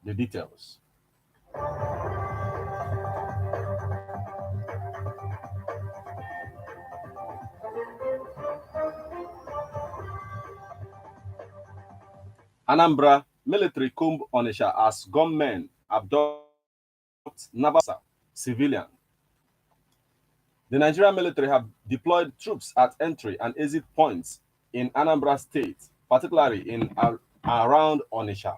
the details. Anambra military comb Onisha as gunmen abduct Naval civilian. The Nigerian military have deployed troops at entry and exit points in Anambra State, particularly in around Onisha.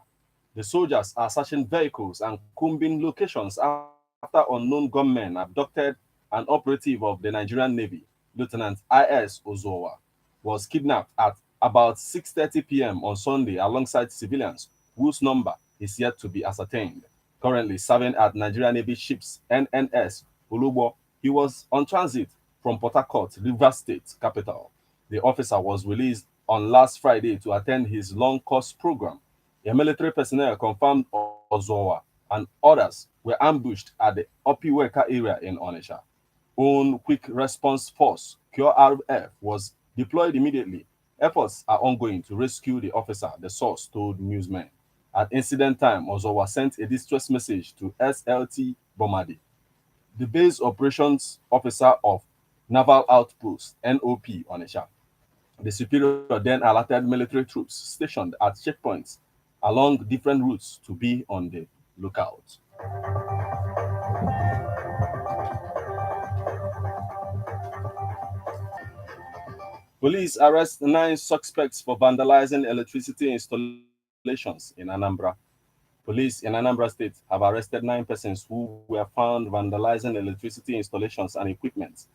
The soldiers are searching vehicles and combing locations after unknown gunmen abducted an operative of the Nigerian Navy, Lieutenant I.S. Ozowa, was kidnapped at about 6:30 p.m. on Sunday alongside civilians whose number is yet to be ascertained. Currently serving at Nigerian Navy ships NNS Olubo, he was on transit from Port Harcourt, Rivers State capital. The officer was released on last Friday to attend his long course program. A military personnel confirmed Ozowa and others were ambushed at the Opiweka area in Onitsha. Own Quick Response Force (QRF) was deployed immediately. Efforts are ongoing to rescue the officer, the source told newsmen. At incident time, Ozowa sent a distress message to SLT Bomadi, the base operations officer of Naval Outpost (NOP) Onitsha. The superior then alerted military troops stationed at checkpoints along different routes to be on the lookout. Police arrest 9 suspects for vandalizing electricity installations in Anambra. Police in Anambra State have arrested 9 persons who were found vandalizing electricity installations and equipment.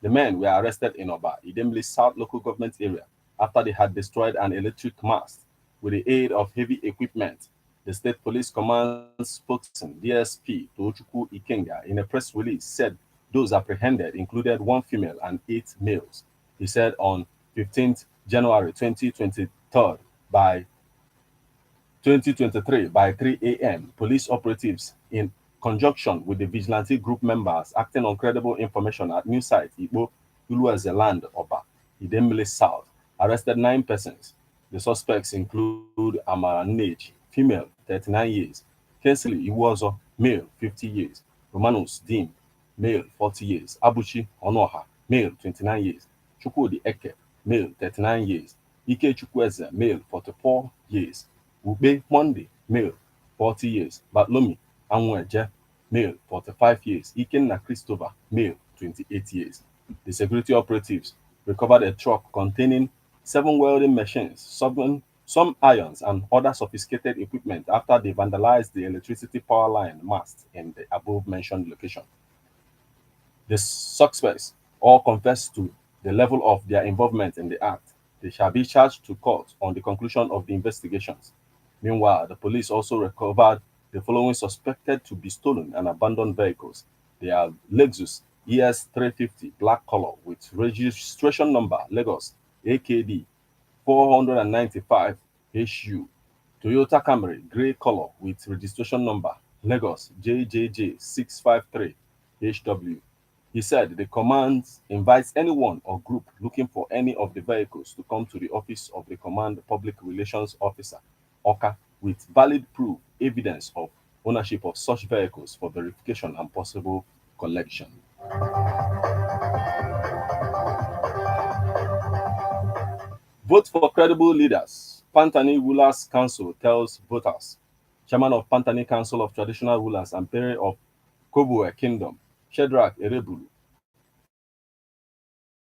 The men were arrested in Oba, Idemli South local government area, after they had destroyed an electric mast with the aid of heavy equipment. The State Police Command spokesman, DSP Tochukwu Ikenga, in a press release said those apprehended included 1 female and 8 males. He said on 15th January 2023 by 3 a.m., police operatives in conjunction with the vigilante group members acting on credible information at new site Igbo Ulueze Land Oba, Idemili South, arrested 9 persons. The suspects include Amara Nneji, female, 39 years, Kinsley Iwozo, male, 50 years, Romanus Dim, male, 40 years, Abuchi Onoha, male, 29 years, Chukwudi Eke, male, 39 years, Ike Chukwueze, male, 44 years, Ube Monday, male, 40 years, Batlomi Anweje, male, 45 years, Ikenna Christopher, male, 28 years. The security operatives recovered a truck containing 7 welding machines, some irons, and other sophisticated equipment after they vandalized the electricity power line mast in the above-mentioned location. The suspects all confessed to the level of their involvement in the act. They shall be charged to court on the conclusion of the investigations. Meanwhile, the police also recovered the following suspected to be stolen and abandoned vehicles. They are Lexus ES350 black color with registration number Lagos AKD 495 HU, Toyota Camry grey color with registration number Lagos JJJ 653 HW. He said the command invites anyone or group looking for any of the vehicles to come to the office of the Command Public Relations Officer, OCA, with valid proof, evidence of ownership of such vehicles for verification and possible collection. Vote for credible leaders. Pantani Rulers Council tells voters. Chairman of Pantani Council of Traditional Rulers and Pere of Kobue Kingdom, Shedrack Erebulu,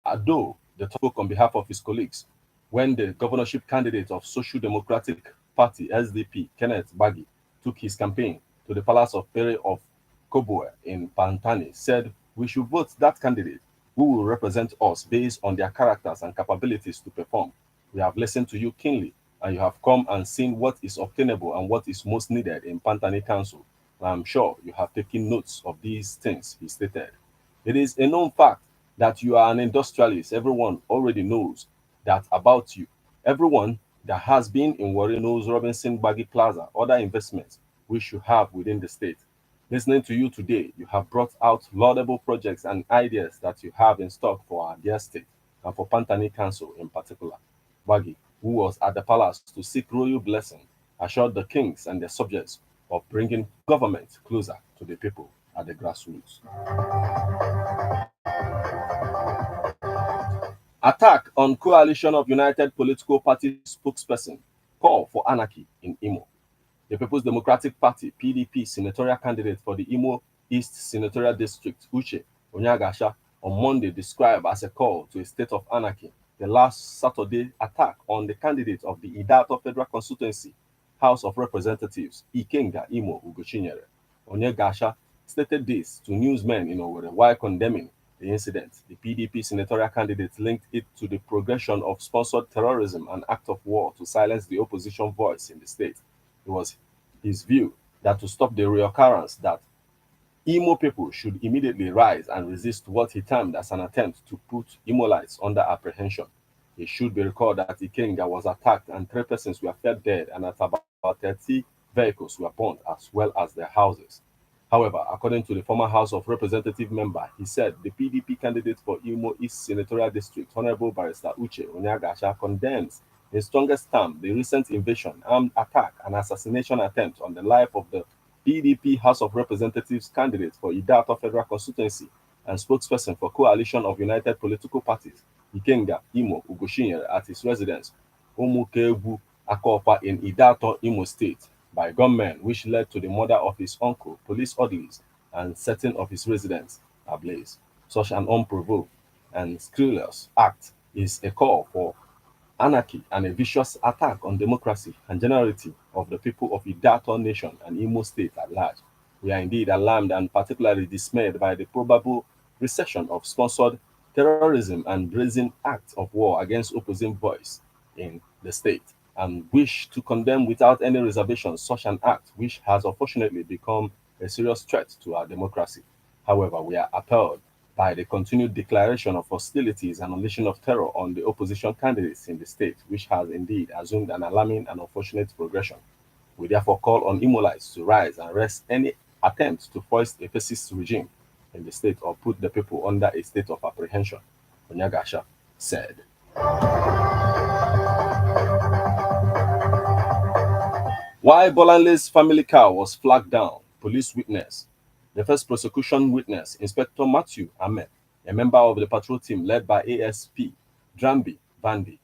Ado, the top spoke on behalf of his colleagues when the governorship candidate of Social Democratic Party (SDP), Kenneth Bagi, took his campaign to the palace of Pere of Kobue in Pantani, said, "We should vote that candidate who will represent us based on their characters and capabilities to perform. We have listened to you keenly, and you have come and seen what is obtainable and what is most needed in Pantani Council. I am sure you have taken notes of these things," he stated. "It is a known fact that you are an industrialist. Everyone already knows that about you. Everyone that has been in Warri knows Robinson Baggy Plaza, other investments we should have within the state. Listening to you today, you have brought out laudable projects and ideas that you have in stock for our dear state and for Pantani Council in particular." Baggy, who was at the palace to seek royal blessing, assured the kings and their subjects of bringing government closer to the people at the grassroots. Attack on coalition of United Political Party spokesperson. Call for anarchy in Imo. The People's Democratic Party (PDP) senatorial candidate for the Imo East Senatorial District, Uche Onyagasha, on Monday described as a call to a state of anarchy the last Saturday attack on the candidate of the Idato Federal Constituency, House of Representatives, Ikenga Imo Ugochinyere. Onyegasha stated this to newsmen in Owerri while condemning the incident. The PDP senatorial candidate linked it to the progression of sponsored terrorism and act of war to silence the opposition voice in the state. It was his view that to stop the reoccurrence that Imo people should immediately rise and resist what he termed as an attempt to put Imolites under apprehension. It should be recalled that Ikenga was attacked and 3 persons were found dead and at about 30 vehicles were burned as well as their houses. However, according to the former House of Representative member, he said the PDP candidate for Imo East Senatorial District, Honorable Barrister Uche Onyagasha, condemns in strongest terms the recent invasion, armed attack, and assassination attempt on the life of the PDP House of Representatives candidate for Idato Federal Constituency and spokesperson for Coalition of United Political Parties, Ikenga Imo Ugoshinyere, at his residence, Umukebu Akopa in Idato, Imo State, by gunmen, which led to the murder of his uncle, police orderlies, and setting of his residence ablaze. Such an unprovoked and scurrilous act is a call for anarchy and a vicious attack on democracy and generality of the people of Idato Nation and Imo State at large. We are indeed alarmed and particularly dismayed by the probable recession of sponsored terrorism and brazen acts of war against opposing voice in the state, and wish to condemn without any reservation such an act which has unfortunately become a serious threat to our democracy. However, we are appalled by the continued declaration of hostilities and unleashing of terror on the opposition candidates in the state, which has indeed assumed an alarming and unfortunate progression. We therefore call on Imolites to rise and arrest any attempt to foist a fascist regime in the state or put the people under a state of apprehension, Onyagasha said. Why Bolanle's family car was flagged down, police witness. The first prosecution witness, Inspector Matthew Ahmed, a member of the patrol team led by ASP Drambi Bandi,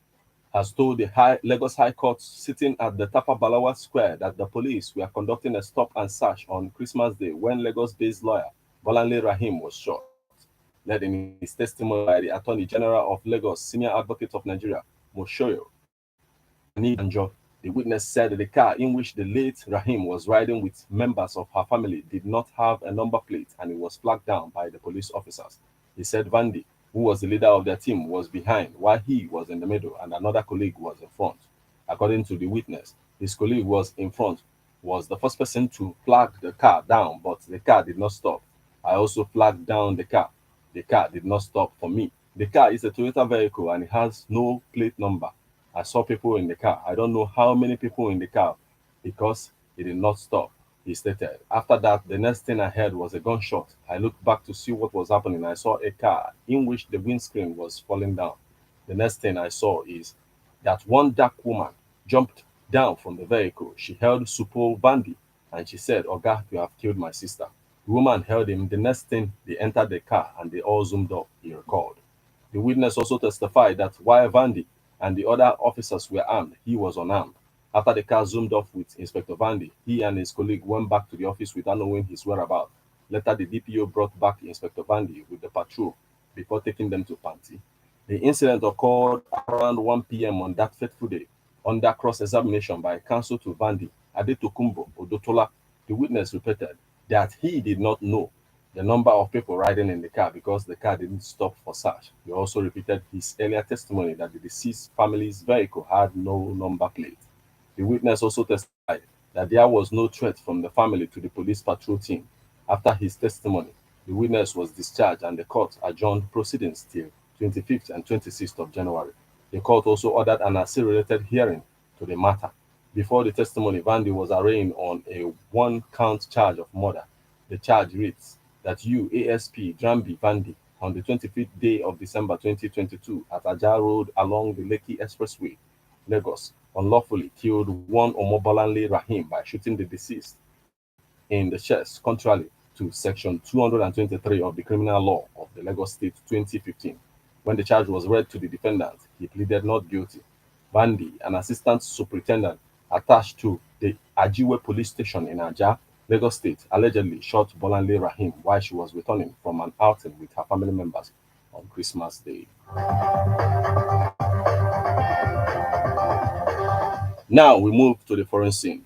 has told the Lagos High Court sitting at the Tapa Balawa Square that the police were conducting a stop and search on Christmas Day when Lagos-based lawyer Bolanle Rahim was shot. Led in his testimony by the Attorney General of Lagos, Senior Advocate of Nigeria, Moshoyo Anibanjo, the witness said the car in which the late Rahim was riding with members of her family did not have a number plate and it was flagged down by the police officers. He said Vandi, who was the leader of their team, was behind while he was in the middle and another colleague was in front. According to the witness, his colleague was in front, was the first person to flag the car down, but the car did not stop. I also flagged down the car. The car did not stop for me. The car is a Toyota vehicle and it has no plate number. I saw people in the car. I don't know how many people in the car because it did not stop, he stated. After that, the next thing I heard was a gunshot. I looked back to see what was happening. I saw a car in which the windscreen was falling down. The next thing I saw is that one dark woman jumped down from the vehicle. She held Supo Bandi and she said, Oga, you have killed my sister. The woman held him. The next thing, they entered the car and they all zoomed up, he recalled. The witness also testified that while Vandi and the other officers were armed, he was unarmed. After the car zoomed off with Inspector Vandi, he and his colleague went back to the office without knowing his whereabouts. Later, the DPO brought back Inspector Vandi with the patrol before taking them to Panti. The incident occurred around 1 p.m. on that fateful day. Under cross-examination by counsel to Vandi, Adetokunbo Odotola, the witness repeated that he did not know the number of people riding in the car because the car didn't stop for search. He also repeated his earlier testimony that the deceased family's vehicle had no number plate. The witness also testified that there was no threat from the family to the police patrol team. After his testimony, the witness was discharged and the court adjourned proceedings till 25th and 26th of January. The court also ordered an assay-related hearing to the matter. Before the testimony, Vandi was arraigned on a one-count charge of murder. The charge reads that you, ASP Drambi Vandi, on the 25th day of December 2022 at Ajah Road along the Lekki Expressway, Lagos, unlawfully killed one Omobolanle Rahim by shooting the deceased in the chest, contrary to Section 223 of the Criminal Law of the Lagos State 2015. When the charge was read to the defendant, he pleaded not guilty. Bandi, an assistant superintendent attached to the Ajiwe police station in Ajah, Lagos State, allegedly shot Bolanle Rahim while she was returning from an outing with her family members on Christmas Day. Now we move to the foreign scene.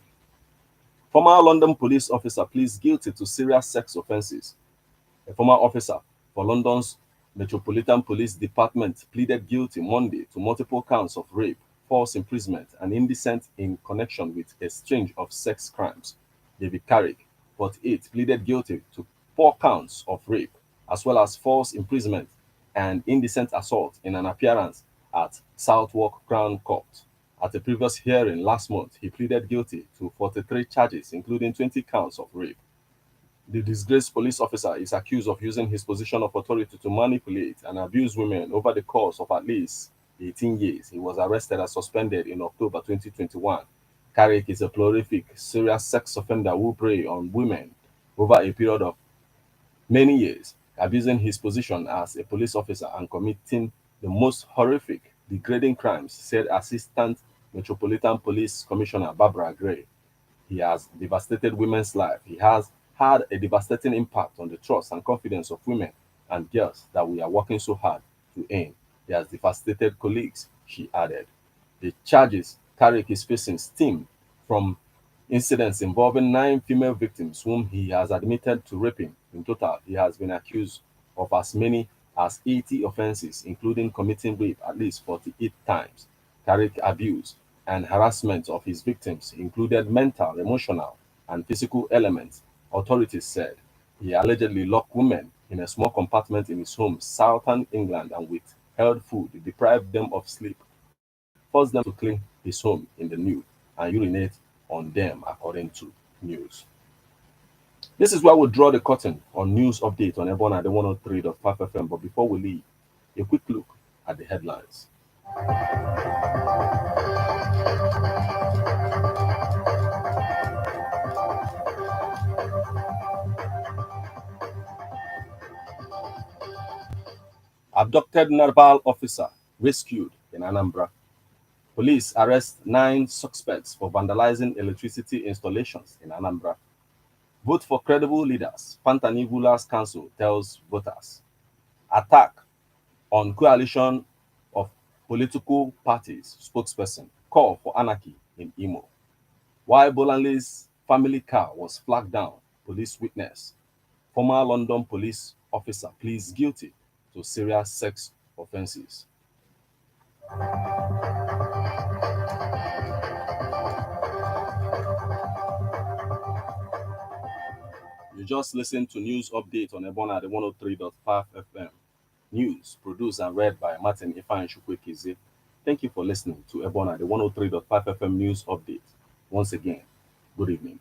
Former London police officer pleads guilty to serious sex offences. A former officer for London's Metropolitan Police Department pleaded guilty Monday to multiple counts of rape, false imprisonment, and indecent in connection with a string of sex crimes. David Carrick, 48, pleaded guilty to 4 counts of rape, as well as false imprisonment and indecent assault in an appearance at Southwark Crown Court. At a previous hearing last month, he pleaded guilty to 43 charges, including 20 counts of rape. The disgraced police officer is accused of using his position of authority to manipulate and abuse women over the course of at least 18 years. He was arrested and suspended in October 2021. Carrick is a prolific, serious sex offender who preyed on women over a period of many years, abusing his position as a police officer and committing the most horrific, degrading crimes, said Assistant Metropolitan Police Commissioner Barbara Gray. He has devastated women's lives. He has had a devastating impact on the trust and confidence of women and girls that we are working so hard to aim. He has devastated colleagues, she added. The charges Carrick is facing stem from incidents involving 9 female victims whom he has admitted to raping. In total, he has been accused of as many as 80 offenses, including committing rape at least 48 times. Carrick abuse and harassment of his victims included mental, emotional, and physical elements, authorities said. He allegedly locked women in a small compartment in his home, southern England, and withheld food, deprived them of sleep, forced them to clean his home in the nude, and urinate on them, according to news. This is where we draw the curtain on news update on Ebon at the 103.5 FM. But before we leave, a quick look at the headlines. Abducted Narbal officer rescued in Anambra. Police arrest 9 suspects for vandalizing electricity installations in Anambra. Vote for credible leaders, Pantanivula's council tells voters. Attack on coalition of political parties, spokesperson. Call for anarchy in Imo. While Bolanle's family car was flagged down, police witness. Former London police officer pleads guilty to serious sex offences. You just listened to news update on Ebona at the 103.5 FM. News produced and read by Martin Ifan Shukwekize. Thank you for listening to Ebona at the 103.5 FM news update. Once again, good evening.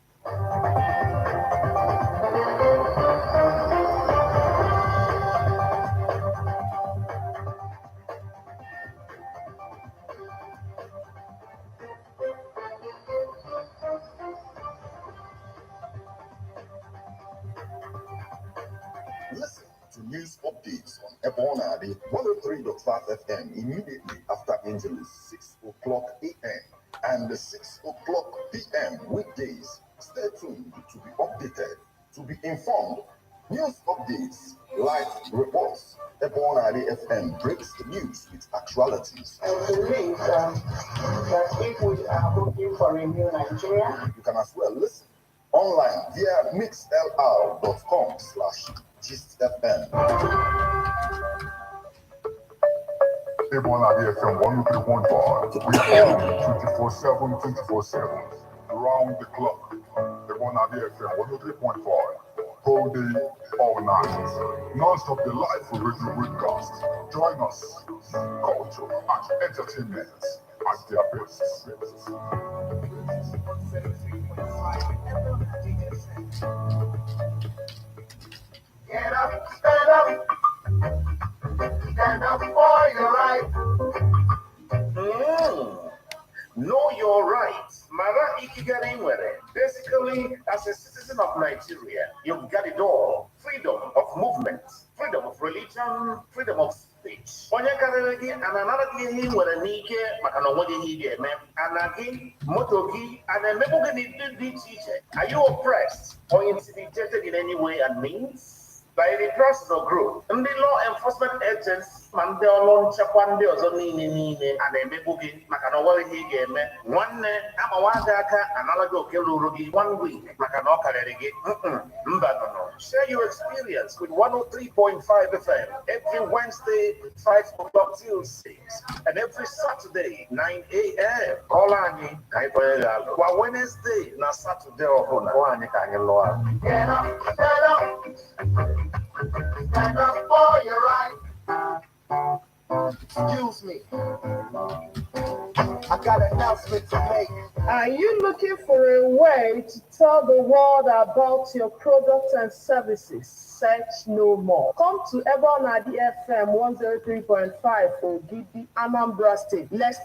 Listen to news updates on Ebona, the 103.5 FM immediately after Angeles, 6 o'clock a.m. and 6 o'clock p.m. weekdays. Stay tuned to be updated, to be informed. News updates, live reports. Ebona, the FM breaks the news with actualities. And today that if we are looking for a new Nigeria, you can as well listen online via mixlr.com/GistFM. Ebona FM 103.5. We are 24/7, 24/7. Around the clock. Ebona FM 103.5. Whole day, all night. Non-stop delightful radio broadcast. Join us. Culture and entertainment at their best. get up, stand up for your right. Know your rights. Mara Ikigari Nwere. Basically, as a citizen of Nigeria, you've got it all. Freedom of movement, freedom of religion, freedom of speech. Onye karịrị gị ananara gị ihe ị nwere n'ike maka na onweghị ihe ị ga-eme. Ana gị, moto gị, ana-emegbu gị n'ịdị dị iche iche. Are you oppressed or intimidated in any way and means? By the process of growth, ndị law enforcement agents ma ndị ọrụ nchekwa ndị ọzọ niile a na-emegbu gị maka na ọ nweghị ihe ị ga-eme. Nwanne amawa gị aka anara gị oke ruru gị 1 week maka na ọ karịrị gị. Mba nọ. Share your experience with 103.5 FM every Wednesday 5 o'clock till 6 and every Saturday 9 a.m. Call anyị ka anyị kpọrọ gị alụ. Kwa Wednesday na Saturday ọbụla kpọọ anyị ka anyị lụọ alụ. Stand up for your right. Excuse me. I got an announcement to make. Are you looking for a way to tell the world about your products and services? Search no more. Come to Ebonadi FM 103.5 for Gidi, Anambra State. Let's